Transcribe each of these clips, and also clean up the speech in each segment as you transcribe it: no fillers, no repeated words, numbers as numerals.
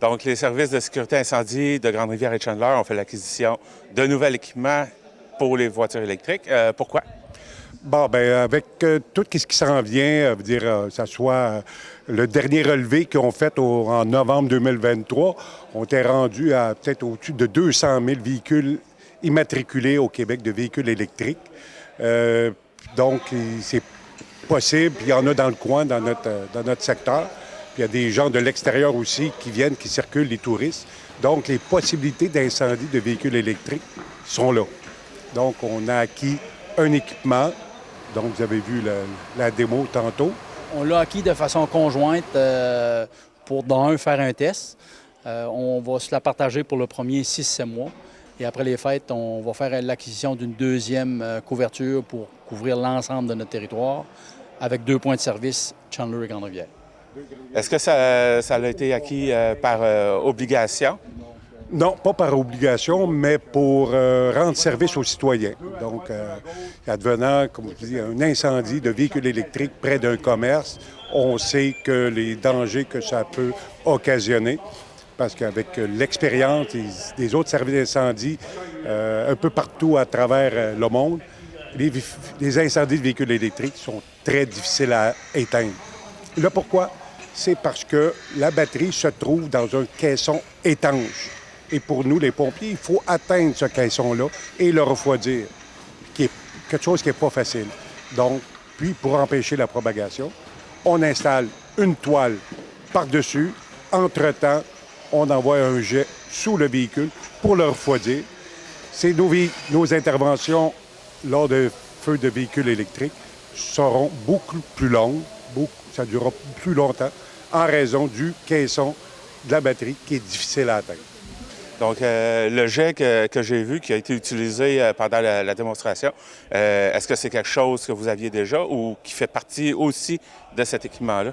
Donc, les services de sécurité incendie de Grande-Rivière et Chandler ont fait l'acquisition de nouvel équipement pour les voitures électriques. Pourquoi? Bon, bien, avec tout ce qui s'en vient, ça soit le dernier relevé qu'ils ont fait en novembre 2023, on était rendu à peut-être au-dessus de 200 000 véhicules immatriculés au Québec de véhicules électriques. Donc, c'est possible, puis il y en a dans le coin, dans notre secteur. Puis il y a des gens de l'extérieur aussi qui viennent, qui circulent, les touristes. Donc, les possibilités d'incendie de véhicules électriques sont là. Donc, on a acquis un équipement. Donc, vous avez vu la démo tantôt. On l'a acquis de façon conjointe pour, faire un test. On va se la partager pour le premier 6-7 mois. Et après les fêtes, on va faire l'acquisition d'une deuxième couverture pour couvrir l'ensemble de notre territoire avec 2 points de service, Chandler et Grande-Rivière. Est-ce que ça a été acquis par obligation? Non, pas par obligation, mais pour rendre service aux citoyens. Donc, advenant, comme je dis, un incendie de véhicules électriques près d'un commerce, on sait que les dangers que ça peut occasionner, parce qu'avec l'expérience des autres services d'incendie un peu partout à travers le monde, les incendies de véhicules électriques sont très difficiles à éteindre. Là, pourquoi? C'est parce que la batterie se trouve dans un caisson étanche. Et pour nous, les pompiers, il faut atteindre ce caisson-là et le refroidir, qui est quelque chose qui n'est pas facile. Donc, puis pour empêcher la propagation, on installe une toile par-dessus. Entre-temps, on envoie un jet sous le véhicule pour le refroidir. C'est nos interventions lors de feux de véhicules électriques seront beaucoup plus longues, ça durera plus longtemps, en raison du caisson de la batterie qui est difficile à atteindre. Donc, le jet que j'ai vu qui a été utilisé pendant la démonstration, est-ce que c'est quelque chose que vous aviez déjà ou qui fait partie aussi de cet équipement-là?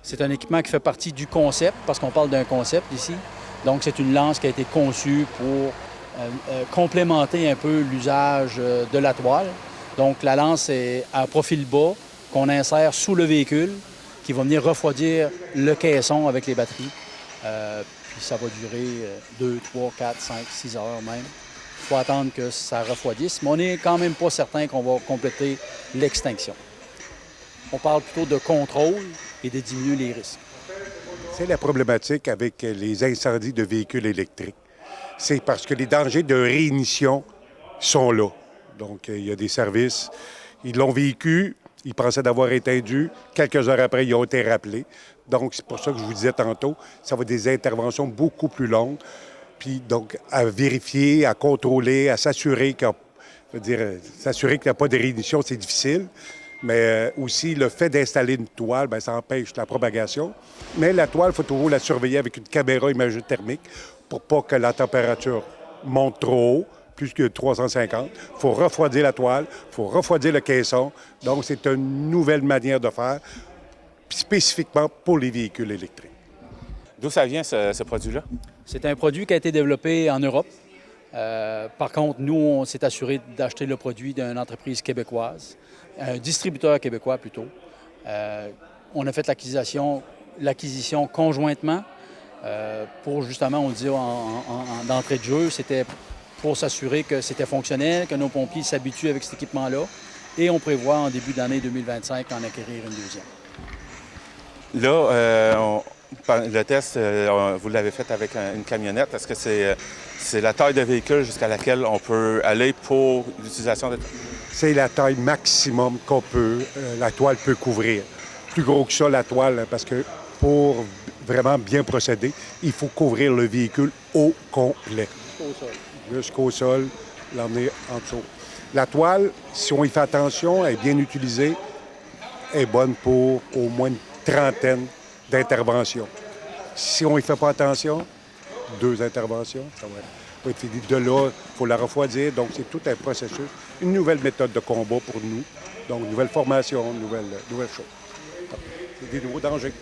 C'est un équipement qui fait partie du concept, parce qu'on parle d'un concept ici. Donc, c'est une lance qui a été conçue pour complémenter un peu l'usage de la toile. Donc, la lance est à profil bas qu'on insère sous le véhicule, qui va venir refroidir le caisson avec les batteries. Puis ça va durer 2, 3, 4, 5, 6 heures même. Il faut attendre que ça refroidisse, mais on n'est quand même pas certain qu'on va compléter l'extinction. On parle plutôt de contrôle et de diminuer les risques. C'est la problématique avec les incendies de véhicules électriques. C'est parce que les dangers de réignition sont là. Donc, il y a des services, ils l'ont vécu, ils pensaient d'avoir éteint. Quelques heures après, ils ont été rappelés. Donc, c'est pour ça que je vous disais tantôt, ça va être des interventions beaucoup plus longues. Puis, donc, à vérifier, à contrôler, à s'assurer qu'il n'y a pas de réignition, c'est difficile. Mais aussi, le fait d'installer une toile, bien, ça empêche la propagation. Mais la toile, il faut toujours la surveiller avec une caméra imagerie thermique pour pas que la température monte trop haut, plus que 350. Il faut refroidir la toile, il faut refroidir le caisson. Donc, c'est une nouvelle manière de faire, spécifiquement pour les véhicules électriques. D'où ça vient, ce produit-là? C'est un produit qui a été développé en Europe. Par contre, nous, on s'est assuré d'acheter le produit d'une entreprise québécoise, un distributeur québécois plutôt. On a fait l'acquisition conjointement pour justement, on le dit d'entrée de jeu, c'était pour s'assurer que c'était fonctionnel, que nos pompiers s'habituent avec cet équipement-là. Et on prévoit en début d'année 2025 en acquérir une deuxième. Là, le test, vous l'avez fait avec une camionnette. Est-ce que c'est la taille de véhicule jusqu'à laquelle on peut aller pour l'utilisation de... C'est la taille maximum qu'on peut, la toile peut couvrir. Plus gros que ça, la toile, parce que pour vraiment bien procéder, il faut couvrir le véhicule au complet. Jusqu'au sol, l'emmener en dessous. La toile, si on y fait attention, elle est bien utilisée, est bonne pour au moins une trentaine d'interventions. Si on y fait pas attention, 2 interventions, ça va être fini. De là, il faut la refroidir. Donc, c'est tout un processus. Une nouvelle méthode de combat pour nous. Donc, une nouvelle formation, une nouvelle chose. C'est des nouveaux dangers.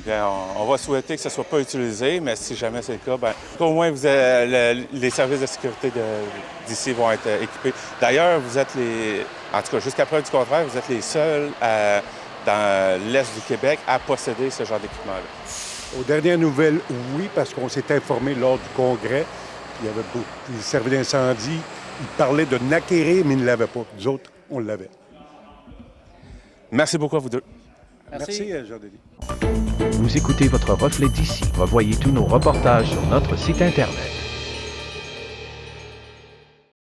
Bien, on va souhaiter que ça ne soit pas utilisé, mais si jamais c'est le cas, bien, au moins les services de sécurité d'ici vont être équipés. D'ailleurs, vous êtes en tout cas, jusqu'à preuve du contraire, vous êtes les seuls dans l'Est du Québec à posséder ce genre d'équipement-là. Aux dernières nouvelles, oui, parce qu'on s'est informé lors du congrès. Il y avait beaucoup, les services d'incendie, ils parlaient de l'acquérir, mais ils ne l'avaient pas. Nous autres, on l'avait. Merci beaucoup à vous deux. Merci Jean-Denis. Vous écoutez votre reflet d'ici. Revoyez tous nos reportages sur notre site Internet.